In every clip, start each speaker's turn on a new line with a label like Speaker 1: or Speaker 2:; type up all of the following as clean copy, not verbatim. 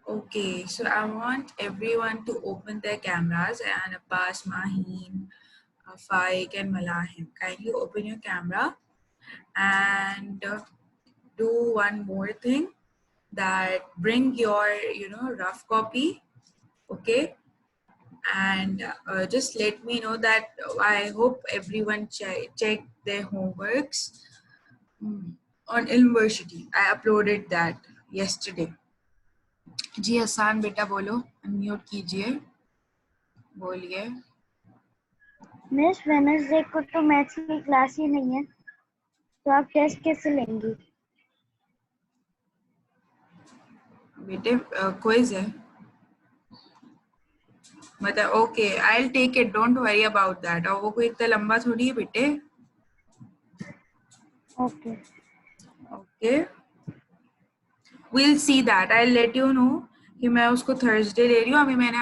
Speaker 1: Okay, so I want everyone to open their cameras and Abbas, Maheen, Faik and Malahim. Kindly open your camera and do one more thing, that bring your rough copy, okay, and just let me know that I hope everyone check their homeworks on University. I uploaded that yesterday. जी हसान बेटा बोलो, unmute कीजिए, बोलिए।
Speaker 2: Miss Wednesday को तो maths की class ही नहीं है, तो आप टेस्ट कैसे लेंगी?
Speaker 1: बेटे क्विज है, मतलब okay, I will take it, don't worry about that. और वो कोई इतना लंबा थोड़ी है बेटे।
Speaker 2: Okay
Speaker 1: okay, we'll see that, I'll let you know कि मैं उसको थर्सडे ले रही हूँ। अभी मैंने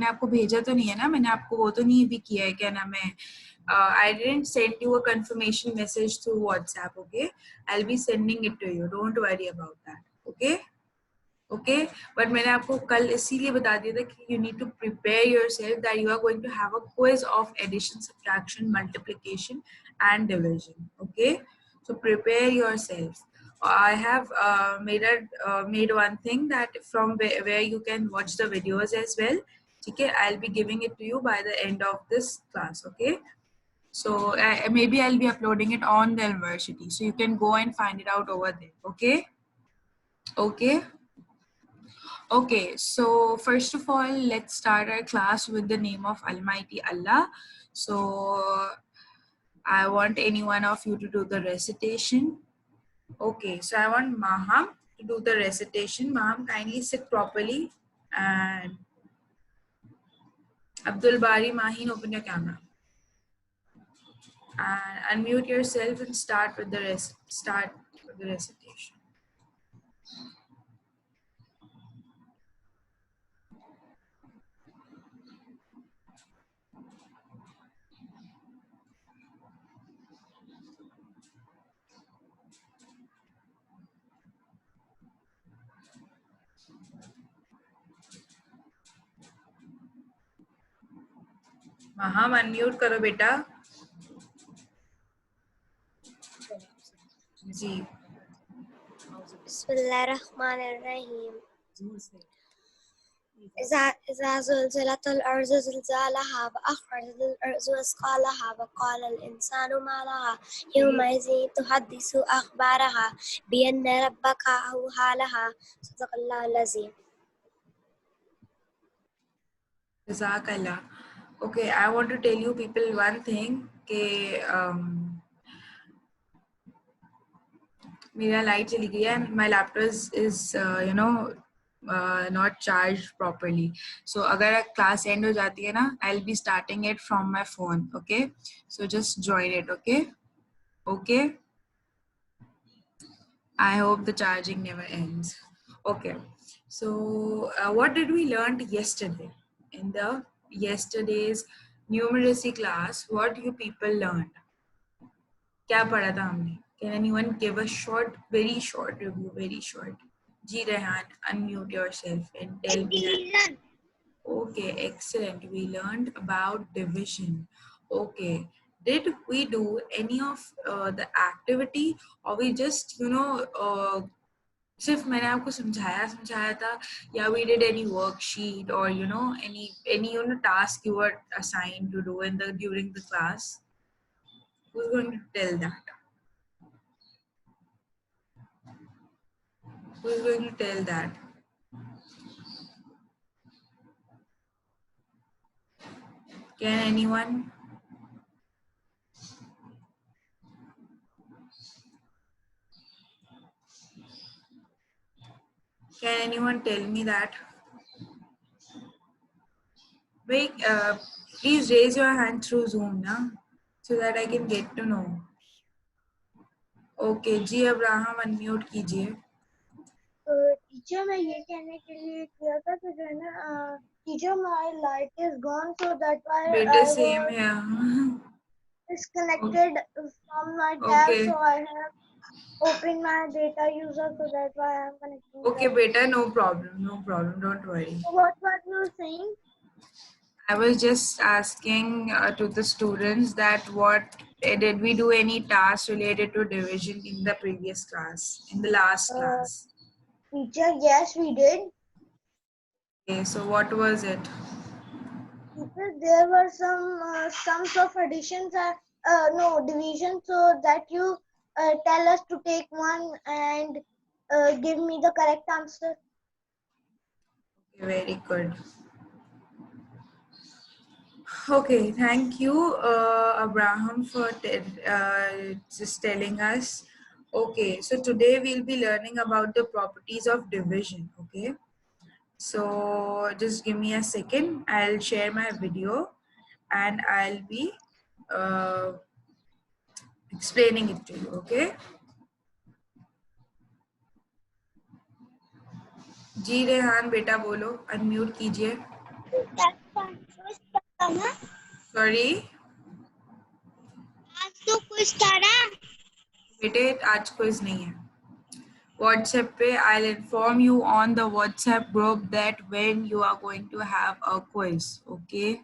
Speaker 1: आपको भेजा तो नहीं है ना, मैंने आपको वो तो नहीं भी किया है, क्या नाम है, I didn't send you a confirmation message through WhatsApp, okay? I'll be sending it to you, don't worry about that, okay? Okay, but मैंने आपको कल इसीलिए बता दिया था कि you need to prepare yourself that you are going to have a quiz of addition, subtraction, multiplication and division, okay? So prepare yourself. I have made one thing that from where you can watch the videos as well. Okay, I'll be giving it to you by the end of this class, okay? So maybe I'll be uploading it on the university, so you can go and find it out over there, okay? Okay. Okay, so first of all, let's start our class with the name of Almighty Allah. So I want any one of you to do the recitation. Okay, so I want Maham to do the recitation. Maham, kindly sit properly. And Abdul Bari, Maheen, open your camera. And unmute yourself and start with the recitation. Maham, unmute करो बेटा। जी।
Speaker 3: बिस्मिल्लाहिर्रहमानिर्रहीम। إذا زلزلت الأرض زلزالها وأخرجت الأرض أثقالها وقال الإنسان ما لها يومئذ تحدث أخبارها بأن ربك أوحى لها صدق الله العظيم.
Speaker 1: Jazakallah. Okay, I want to tell you people one thing कि मेरा light चली गई है, my laptop is not charged properly. So अगर class end हो जाती है ना, I'll be starting it from my phone. Okay, so just join it. Okay, okay. I hope the charging never ends. Okay, so what did we learn yesterday in the yesterday's numeracy class? What you people learned? क्या पढ़ा था हमने? Can anyone give a short, very short review? Very short. Ji Rehan, unmute yourself and tell me that. Okay, excellent. We learned about division. Okay, did we do any of the activity, or we just सिर्फ मैंने आपको समझाया था, या we did any worksheet or any task you were assigned to do in during the class? Who's going to tell that? Who's going to tell that? Can anyone? Can anyone tell me that? Wait, please raise your hand through Zoom, na, so that I can get to know. Okay, ji Abraham unmute कीजिए.
Speaker 2: Teacher मैं ये कहने के लिए किया था कि जो है ना teacher my light is gone so that why
Speaker 1: बेटे सेम है.
Speaker 2: disconnected from my tab,
Speaker 1: Okay.
Speaker 2: so I have open my data user, so that's why I'm connecting.
Speaker 1: Okay, beta, no problem, don't worry.
Speaker 2: What you saying?
Speaker 1: I was just asking to the students that what did we do any tasks related to division in the previous class, in the last class?
Speaker 2: Teacher, yes, we did.
Speaker 1: Okay, so what was it?
Speaker 2: Teacher, there were some sums of additions, no division, so that you tell us to take one and give me the correct answer.
Speaker 1: Okay, very good. Okay, thank you, Abraham, for just telling us. Okay, so today we'll be learning about the properties of division. Okay, so just give me a second. I'll share my video and I'll be uh, explaining it to you. Okay. जी रेहान बेटा बोलो, unmute कीजिए. Sorry
Speaker 2: आज तो कुछ था ना.
Speaker 1: बेटे, आज क्विज नहीं है. WhatsApp पे I'll inform you on the WhatsApp group that when you are going to have a quiz. Okay.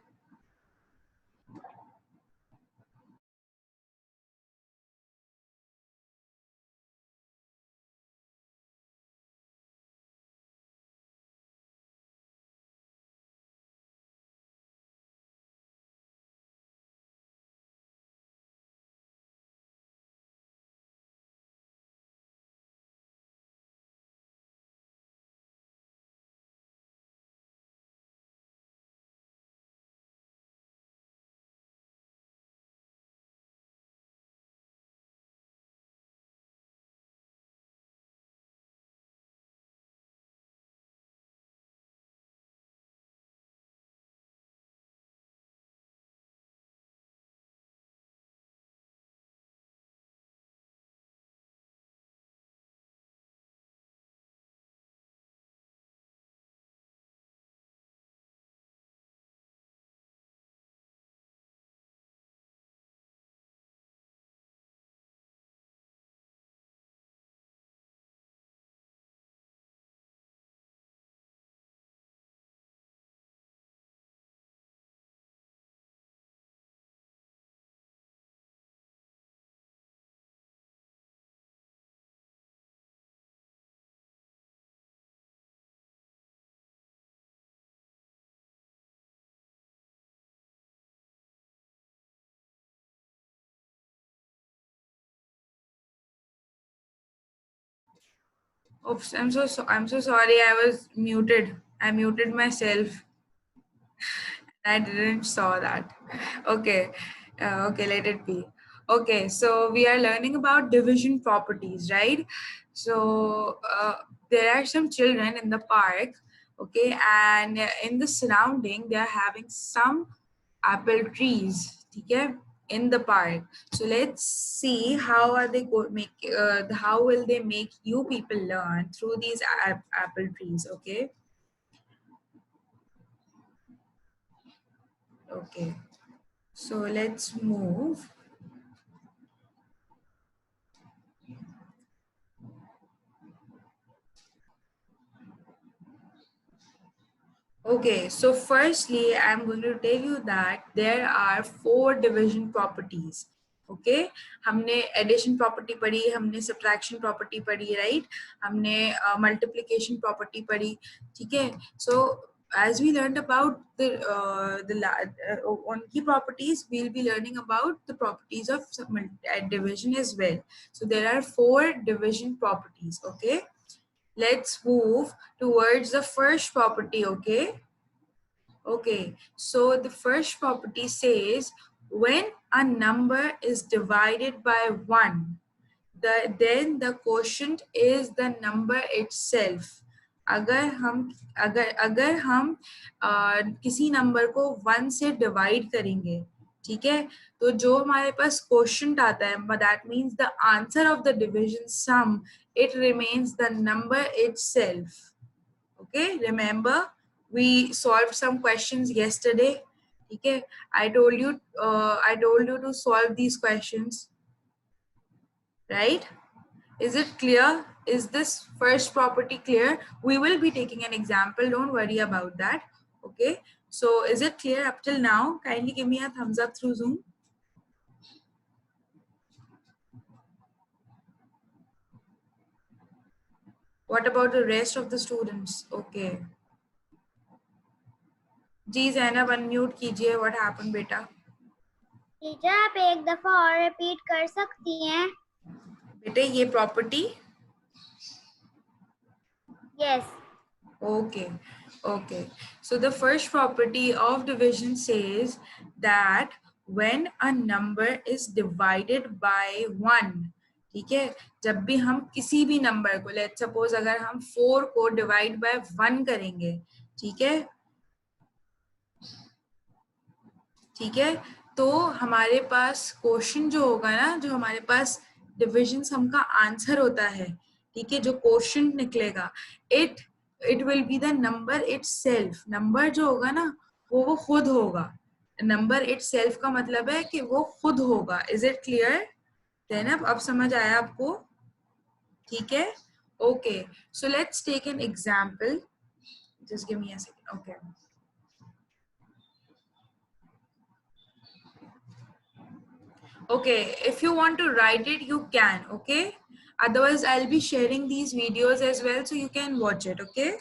Speaker 1: Oops, I'm so sorry. I was muted. I muted myself. I didn't saw that. Okay. Okay, let it be. Okay, so we are learning about division properties, right? So there are some children in the park, okay, and in the surrounding they are having some apple trees, okay, in the park. So let's see how are they how will they make you people learn through these apple trees, okay? Okay. So let's move. Okay, so firstly, I'm going to tell you that there are 4 division properties. Okay, हमने addition property पढ़ी, हमने subtraction property पढ़ी, right? हमने multiplication property पढ़ी, ठीक है? So as we learned about on key properties, we'll be learning about the properties of division as well. So there are 4 division properties. Okay. Let's move towards the first property, okay? Okay, so the first property says when a number is divided by 1, then the quotient is the number itself. अगर हम किसी number को 1 से divide करेंगे, ठीक है, तो जो हमारे पास क्वोशंट आता है, that means the answer of the division sum, it remains the number itself. Okay, remember we solved some questions yesterday. Okay, I told you to solve these questions, right? Is it clear? Is this first property clear? We will be taking an example. Don't worry about that. Okay. So is it clear up till now? Kindly give me a thumbs up through Zoom. What about the rest of the students? Okay. जी Zainab unmute कीजिए. What happened बेटा?
Speaker 2: Teacher आप एक दफा और repeat कर सकती हैं?
Speaker 1: बेटे ये property.
Speaker 2: Yes.
Speaker 1: Okay. Okay. So the first property of division says that when a number is divided by 1, ठीक है, जब भी हम किसी भी नंबर को, लेट्स सपोज अगर हम 4 को डिवाइड बाय 1 करेंगे, ठीक है, ठीक है, तो हमारे पास क्वेश्चन जो होगा ना, जो हमारे पास डिविजन सम का आंसर होता है, ठीक है, जो क्वेश्चन निकलेगा, it will be the number itself. Number जो होगा ना वो खुद होगा. नंबर इटसेल्फ का मतलब है कि वो खुद होगा. Is it clear? देन अब समझ आया आपको? ठीक है. Okay, so let's take an example. Just give me a second. Okay, okay, if you want to write it you can. Okay, otherwise I'll be sharing these videos as well so you can watch it. Okay,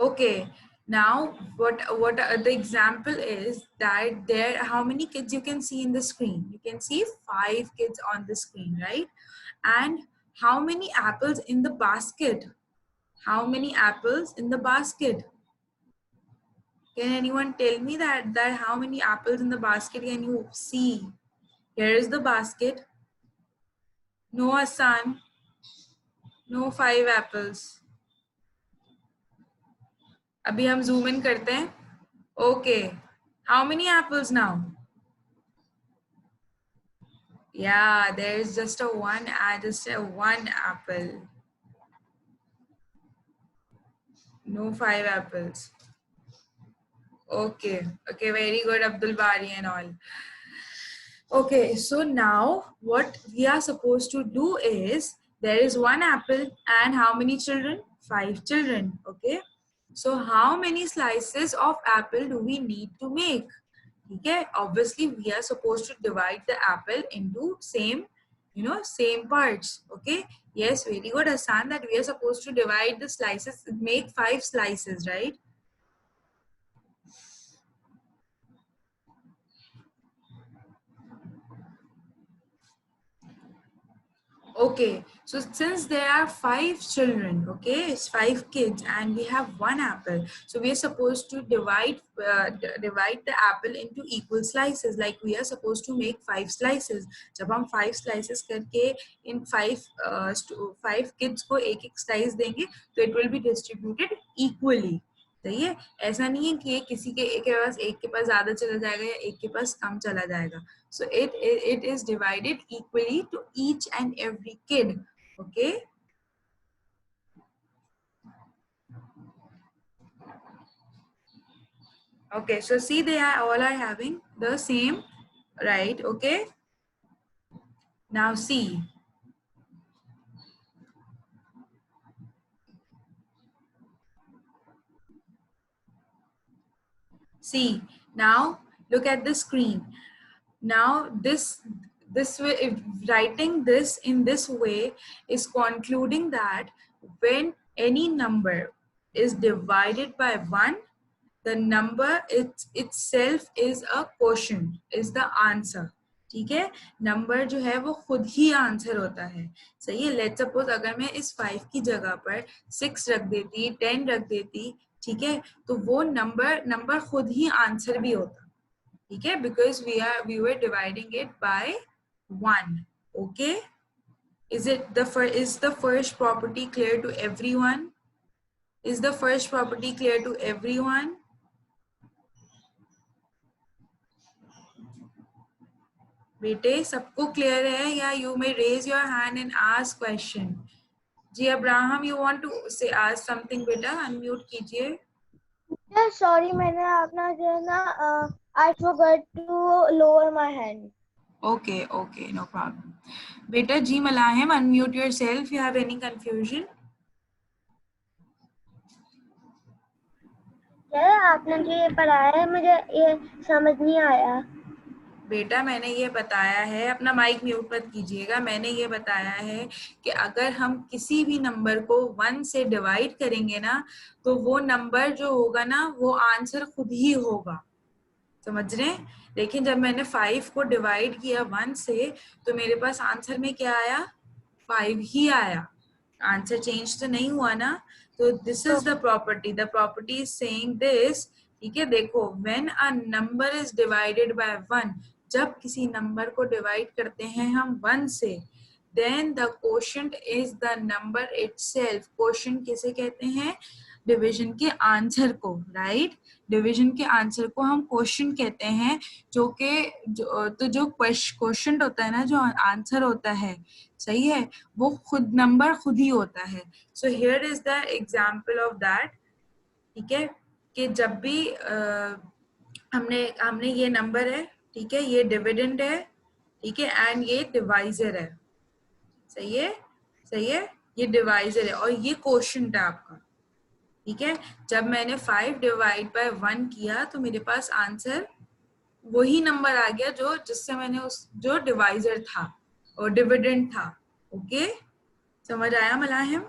Speaker 1: okay, now what the example is that there, how many kids you can see in the screen? You can see 5 kids on the screen, right? And how many apples in the basket? How many apples in the basket? Can anyone tell me that how many apples in the basket can you see? Here is the basket. No, Hassan. No 5 apples. अभी हम zoom in करते हैं. Okay. How many apples now? Yeah, there is just a one apple. No 5 apples. Okay. Okay, very good, Abdul Bari and all. Okay, so now what we are supposed to do is, there is one apple and how many children? 5 children. Okay, so how many slices of apple do we need to make? Okay, obviously we are supposed to divide the apple into same, same parts. Okay, yes, very good, Hassan, that we are supposed to divide the slices, make 5 slices, right? Okay, so since there are 5 children, okay, it's 5 kids and we have one apple, so we are supposed to divide the apple into equal slices. Like we are supposed to make 5 slices. जब हम 5 slices करके in 5 kids को एक slice देंगे, तो it will be distributed equally. सही है. ऐसा नहीं है कि किसी के एक के पास ज्यादा चला जाएगा या एक के पास कम चला जाएगा. So it is divided equally to each and every kid. Okay. Okay, so see, they are all are having the same, right? Okay. Now see. See, now look at the screen. Now this way, if writing this in this way is concluding that when any number is divided by 1, the number itself is a quotient, is the answer. ठीक है, number जो है वो खुद ही answer होता है. सही है. लेट्स सपोज अगर मैं इस 5 की जगह पर 6 रख देती, 10 रख देती, ठीक है, तो वो नंबर खुद ही आंसर भी होता. ठीक है, because we were dividing it by 1. Okay, is the first property clear to everyone? Is the first property clear to everyone? बेटे सबको क्लियर है या you may raise your hand and ask question. जी Abraham, you want to say ask something बेटा, unmute कीजिए.
Speaker 2: Sorry, मैंने अपना जो है ना I forgot to lower my hand.
Speaker 1: Okay, okay, no problem. Beta G Malahim, unmute yourself. You have any confusion?
Speaker 3: क्या आपने जो ये पढ़ाया है मुझे ये समझ नहीं आया।
Speaker 1: बेटा मैंने ये बताया है, अपना माइक म्यूट मत कीजिएगा, मैंने ये बताया है कि अगर हम किसी भी नंबर को 1 से डिवाइड करेंगे ना, तो वो नंबर जो होगा ना वो आंसर खुद ही होगा, समझ रहे हैं। लेकिन जब मैंने 5 को डिवाइड किया 1 से, तो मेरे पास आंसर में क्या आया, 5 ही आया, आंसर चेंज तो नहीं हुआ ना। तो this is the property is saying this, ठीक है। देखो, when a number is divided by 1, जब किसी नंबर को डिवाइड करते हैं हम 1 से, then the quotient is the number itself. Quotient किसे कहते हैं, डिवीजन के आंसर को, राइट। डिवीजन के आंसर को हम क्वोशंट कहते हैं, जो क्वोशंट होता है ना, जो आंसर होता है, सही है, वो खुद नंबर खुद ही होता है। So here is the example of that, ठीक है, कि जब भी हमने ये नंबर है, ठीक है, ये डिविडेंड है, ठीक है, एंड ये डिवाइजर है, सही है, सही है, ये डिवाइजर है और ये क्वोशंट है आपका, ठीक है। जब मैंने 5 डिवाइड बाय 1 किया तो मेरे पास आंसर वही नंबर आ गया जो जिससे मैंने जो डिवाइजर था और डिविडेंड था। ओके, समझ आया मलाहिम?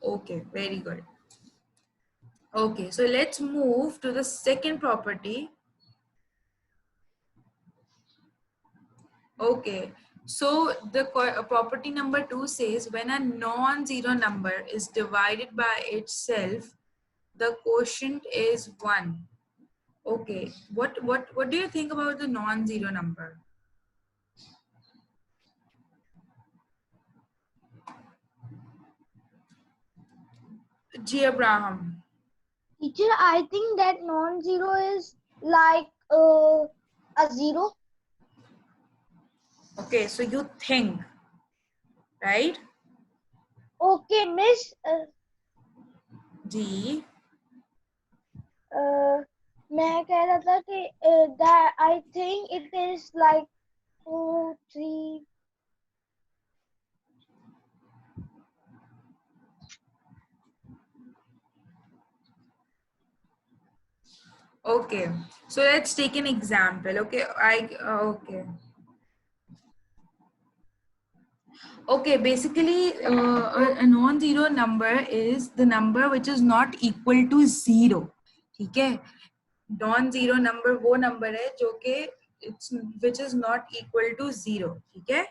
Speaker 1: Okay, very good. Okay, so let's move to the second property. Okay, so the property number 2 says when a non-zero number is divided by itself, the quotient is 1. Okay, what do you think about the non-zero number? G. Abraham.
Speaker 2: Teacher, I think that non-zero is like a zero.
Speaker 1: Okay, so you think, right?
Speaker 2: Okay, Miss.
Speaker 1: G.
Speaker 2: मैं कह रहा था कि that I think it is like 2, 3.
Speaker 1: Okay, so let's take an example. Okay, Okay, basically, a non-zero number is the number which is not equal to zero. ठीक है, non-zero number वो number है जो कि which is not equal to zero. ठीक है,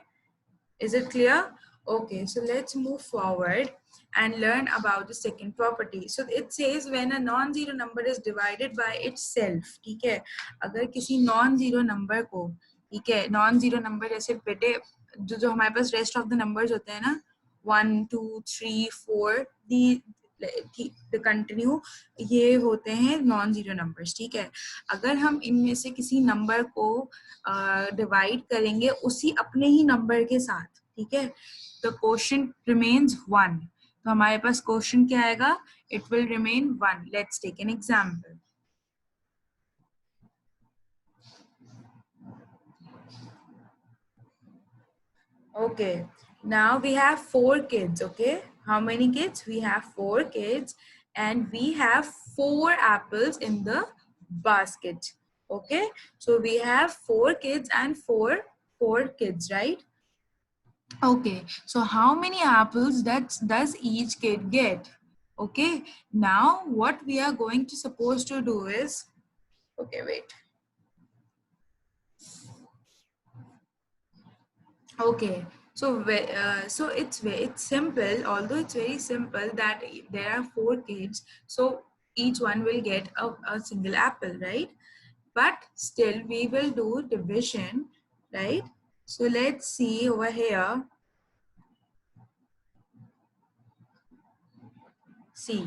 Speaker 1: is it clear? Okay, so let's move forward and learn about the second property. So it says when a non-zero number is divided by itself. ठीक है, अगर किसी non-zero number को, ठीक है, non-zero number जैसे बेटे जो हमारे पास रेस्ट ऑफ द नंबर्स होते हैं ना, 1 2 3 4 द कंटिन्यू, ये होते हैं नॉन जीरो नंबर्स, ठीक है। अगर हम इनमें से किसी नंबर को डिवाइड करेंगे उसी अपने ही नंबर के साथ, ठीक है, द क्वोशंट रिमेन्स 1। तो हमारे पास क्वोशंट क्या आएगा, it will remain 1। Let's take an example. Okay, now we have 4 kids. Okay, how many kids? We have 4 kids and we have 4 apples in the basket. Okay, so we have 4 kids and four kids, right? Okay, so how many apples does each kid get? Okay, now what we are going to supposed to do is, okay, wait. Okay, so so it's simple. Although it's very simple that there are 4 kids, so each one will get a single apple, right? But still we will do division, right? So let's see over here. See.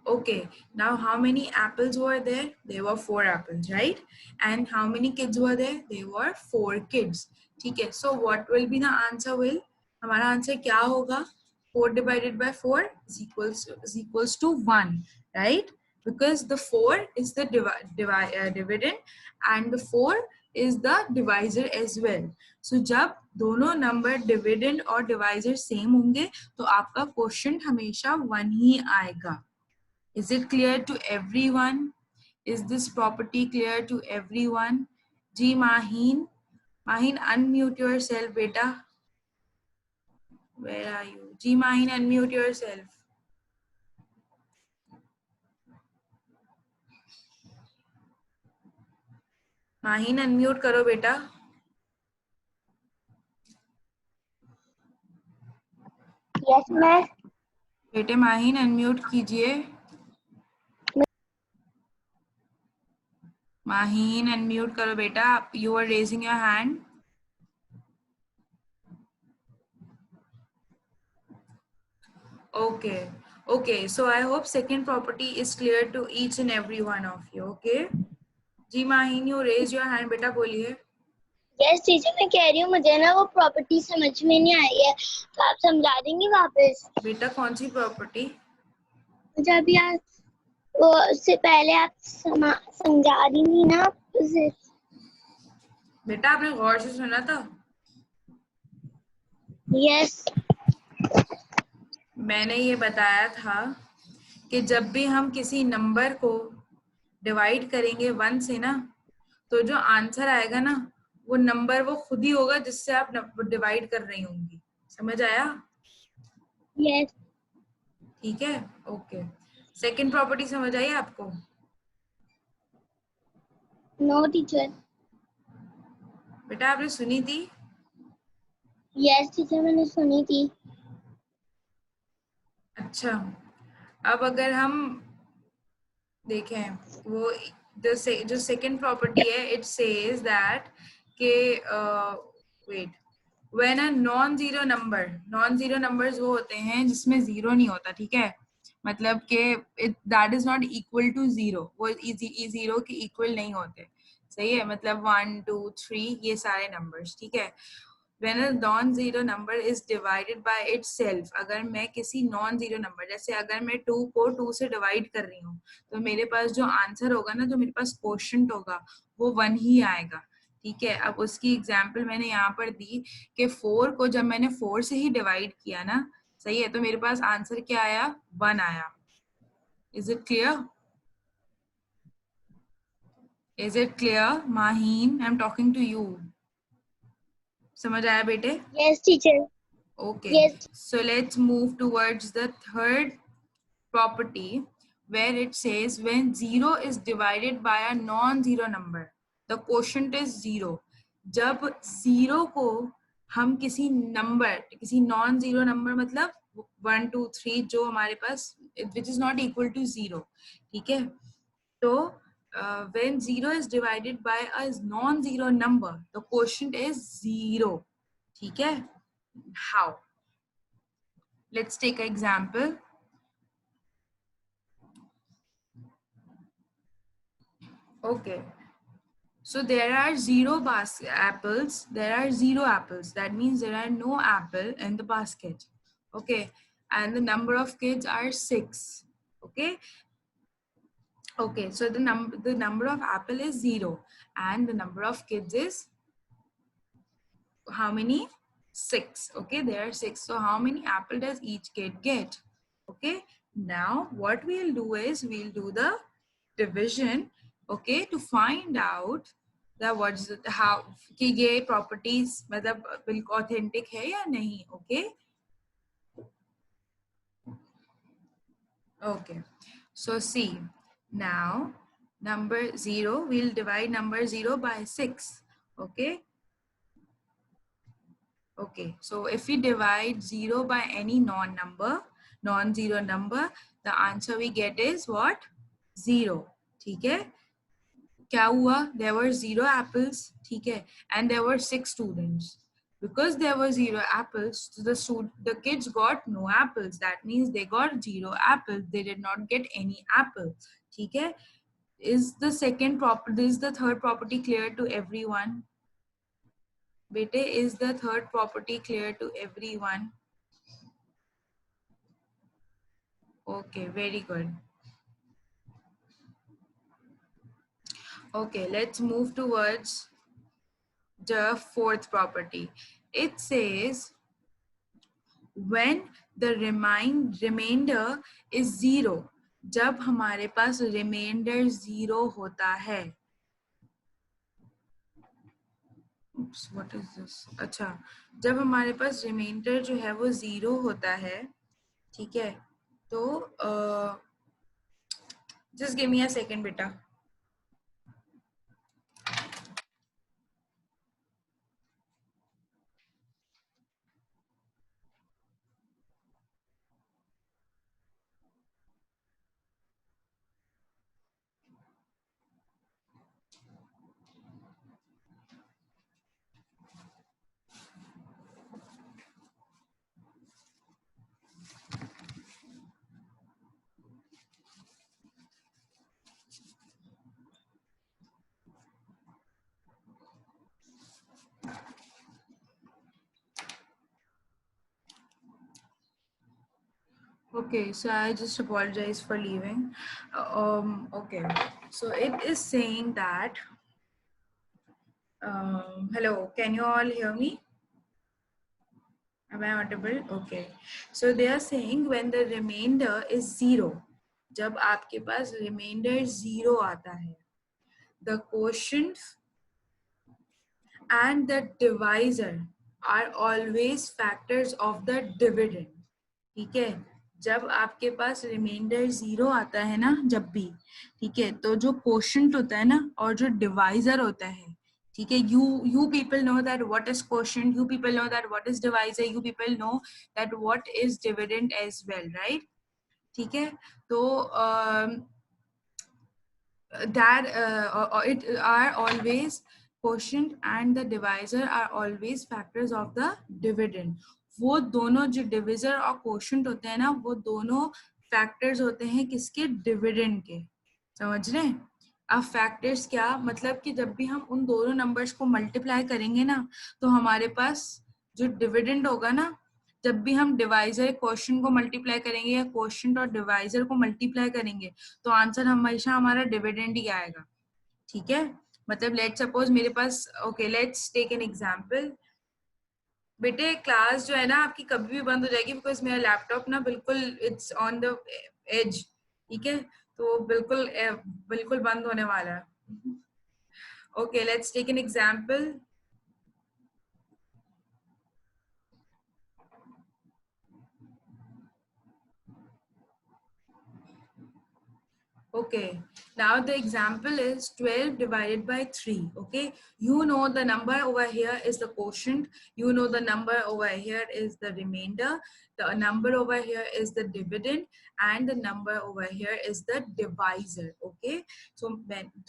Speaker 1: Okay, now how many apples were there? There were 4 apples, right? And how many kids were there? There were 4 kids. ठीक है, so what will be the answer? Will हमारा answer क्या होगा? 4 divided by 4 is equals to 1, right? because the 4 is the dividend and the 4 is the divisor as well. So जब दोनों number dividend और divisor same होंगे तो आपका quotient हमेशा 1 ही आएगा. Is it clear to everyone? Is this property clear to everyone? Ji Maheen, Maheen unmute yourself beta. Where are you? Ji Maheen unmute yourself. Maheen unmute करो बेटा.
Speaker 2: Yes, ma'am.
Speaker 1: बेटे माहीन unmute कीजिए. माहीन unmute करो बेटा. You are raising your hand. Okay. Okay. So I hope second property is clear to each and every one of you. Okay. Ji Maheen, you raise your hand. बेटा बोलिए.
Speaker 2: Yes teacher, मैं कह रही हूँ मुझे ना वो प्रॉपर्टी समझ में नहीं आई है, तो आप समझा देंगे वापस?
Speaker 1: बेटा कौन सी प्रॉपर्टी?
Speaker 2: मुझे अभी आप वो उससे पहले आप समझा रही थी ना उसे।
Speaker 1: बेटा आपने गौर से सुना था?
Speaker 2: यस।
Speaker 1: मैंने ये बताया था कि जब भी हम किसी नंबर को डिवाइड करेंगे 1 से ना, तो जो आंसर आएगा ना वो नंबर वो खुद ही होगा जिससे आप डिवाइड कर रही होंगी. समझ आया?
Speaker 2: यस।
Speaker 1: ठीक है. ओके. सेकंड प्रॉपर्टी समझ आई आपको?
Speaker 2: No teacher.
Speaker 1: बेटा आपने सुनी थी?
Speaker 2: यस टीचर, मैंने सुनी थी।
Speaker 1: अच्छा. अब अगर हम देखें वो जो सेकंड प्रॉपर्टी है, इट सेज दैट के wait when a non zero numbers वो होते हैं जिसमें जीरो नहीं होता. ठीक है, मतलब कि that is not equal to zero. वो जीरो के इक्वल नहीं होते. सही है, मतलब 1 2 3 ये सारे नंबर्स. ठीक है. When a non-zero number is divided by itself, अगर मैं किसी non-zero number, जैसे अगर मैं 2 को 2 से डिवाइड कर रही हूँ तो मेरे पास जो आंसर होगा ना, जो मेरे पास क्वोशिएंट होगा वो 1 ही आएगा. ठीक है. अब उसकी एग्जांपल मैंने यहाँ पर दी कि 4 को जब मैंने 4 से ही डिवाइड किया ना, सही है, तो मेरे पास आंसर क्या आया? 1 आया. Is it clear? Is it clear Maheen? I am talking to you. समझ आया बेटे?
Speaker 2: Yes teacher.
Speaker 1: Okay,
Speaker 2: Yes.
Speaker 1: so let's move towards the third property where it says when 0 is divided by a non-zero number, the quotient is 0. जब 0 को हम किसी number, किसी non-zero number मतलब 1 2 3 जो हमारे पास which is not equal to 0, ठीक है, तो when 0 is divided by a non-zero number, the quotient is 0. ठीक है. How? Let's take an example. Okay. So there are 0 apples. There are 0 apples. That means there are no apple in the basket. Okay. And the number of kids are 6. Okay. Okay. So the number of apple is 0 and the number of kids is how many? 6. Okay. There are 6. So how many apple does each kid get? Okay. Now what we'll do is we'll do the division, okay, to find out that what's how कि ये properties मतलब बिल्कुल authentic है या नहीं. Okay. Okay. So see, now number 0, we'll divide number 0 by 6. Okay. Okay. So if we divide 0 by any non-zero number, the answer we get is what? 0. ठीक है. क्या हुआ? There were 0 apples. ठीक है. And there were 6 students. Because there were 0 apples, the kids got no apples. That means they got 0 apples. They did not get any apples. ठीक है. Is the third property clear to everyone? Bete, is the third property clear to everyone? Okay, very good. Okay, let's move towards the fourth property. It says when the remainder is zero, जब हमारे पास remainder zero होता है. Oops, what is this? अच्छा, जब हमारे पास remainder जो है वो zero होता है, ठीक है, तो just give me a second बेटा. Okay, so I just apologize for leaving. Okay, so it is saying that, hello, can you all hear me? Am I audible? Okay. So they are saying when the remainder is zero, जब आपके पास remainder zero आता है, the quotient and the divisor are always factors of the dividend. ठीक है, जब आपके पास remainder zero आता है ना, जब भी, ठीक है, तो जो कोशेंट होता है ना और जो डिवाइजर होता है, ठीक है, you people know that what is quotient, you people know that what is divisor, you people know that what is dividend as well, right? ठीक है, तो that it are always quotient and the divisor are always factors of the dividend. वो दोनों जो divisor और quotient होते हैं ना, वो दोनों फैक्टर्स होते हैं किसके? डिविडेंड के. समझ रहे हैं? अब फैक्टर्स क्या मतलब कि जब भी हम उन दोनों नंबर्स को मल्टीप्लाई करेंगे ना, तो हमारे पास जो डिविडेंड होगा ना, जब भी हम डिवाइजर क्वोशंट को मल्टीप्लाई करेंगे या क्वोशंट और डिवाइजर को मल्टीप्लाई करेंगे, तो आंसर हमेशा हमारा डिविडेंड ही आएगा. ठीक है, मतलब लेट्स सपोज मेरे पास, okay let's take an example. बेटे क्लास जो है ना आपकी कभी भी बंद हो जाएगी, बिकॉज मेरा लैपटॉप ना बिल्कुल इट्स ऑन द एज. ठीक है, तो बिल्कुल बिल्कुल बंद होने वाला है. Okay let's take an example. Okay, now the example is 12 divided by 3. Okay, you know the number over here is the quotient, you know the number over here is the remainder, the number over here is the dividend, and the number over here is the divisor. Okay, so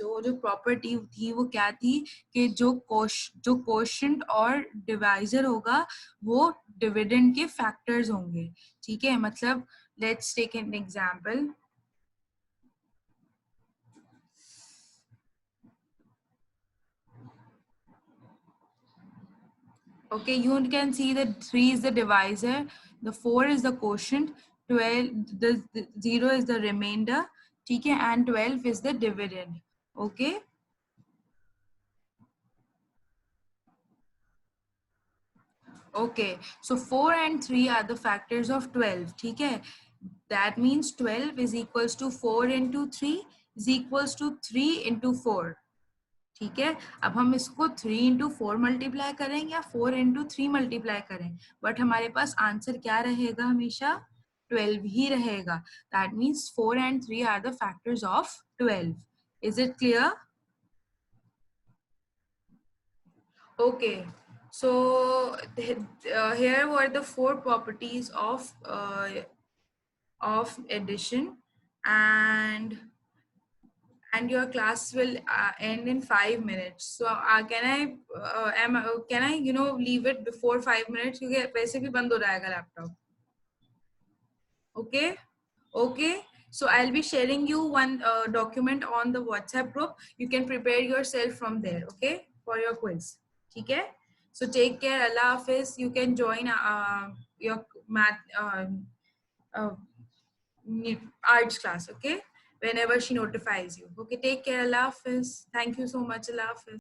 Speaker 1: जो property थी वो क्या थी कि जो quotient और divisor होगा वो dividend के factors होंगे. ठीक है, मतलब let's take an example. Okay, you can see that 3 is the divisor, the 4 is the quotient, 12, the 0 is the remainder, ठीक है, and 12 is the dividend. Okay. Okay, so 4 and 3 are the factors of 12. ठीक है, that means 12 is equals to 4 into 3 is equals to 3 into 4. ठीक है, अब हम इसको 3 into 4 multiply करें या 4 इंटू 3 मल्टीप्लाई करें, बट हमारे पास आंसर क्या रहेगा? हमेशा 12 ही रहेगा. That means 4 and 3 are the factors of 12. Is it clear? Okay, so here were the 4 properties of addition, and your class will end in 5 minutes. So can I leave it before 5 minutes, क्योंकि वैसे भी बंद हो जाएगा laptop. Okay, so I'll be sharing you one document on the WhatsApp group. You can prepare yourself from there, okay, for your quiz. ठीक है, so take care. Allah Hafiz. You can join your math arts class. Okay. whenever she notifies you. Okay, take care. Allah Hafiz. Thank you so much. Allah Hafiz.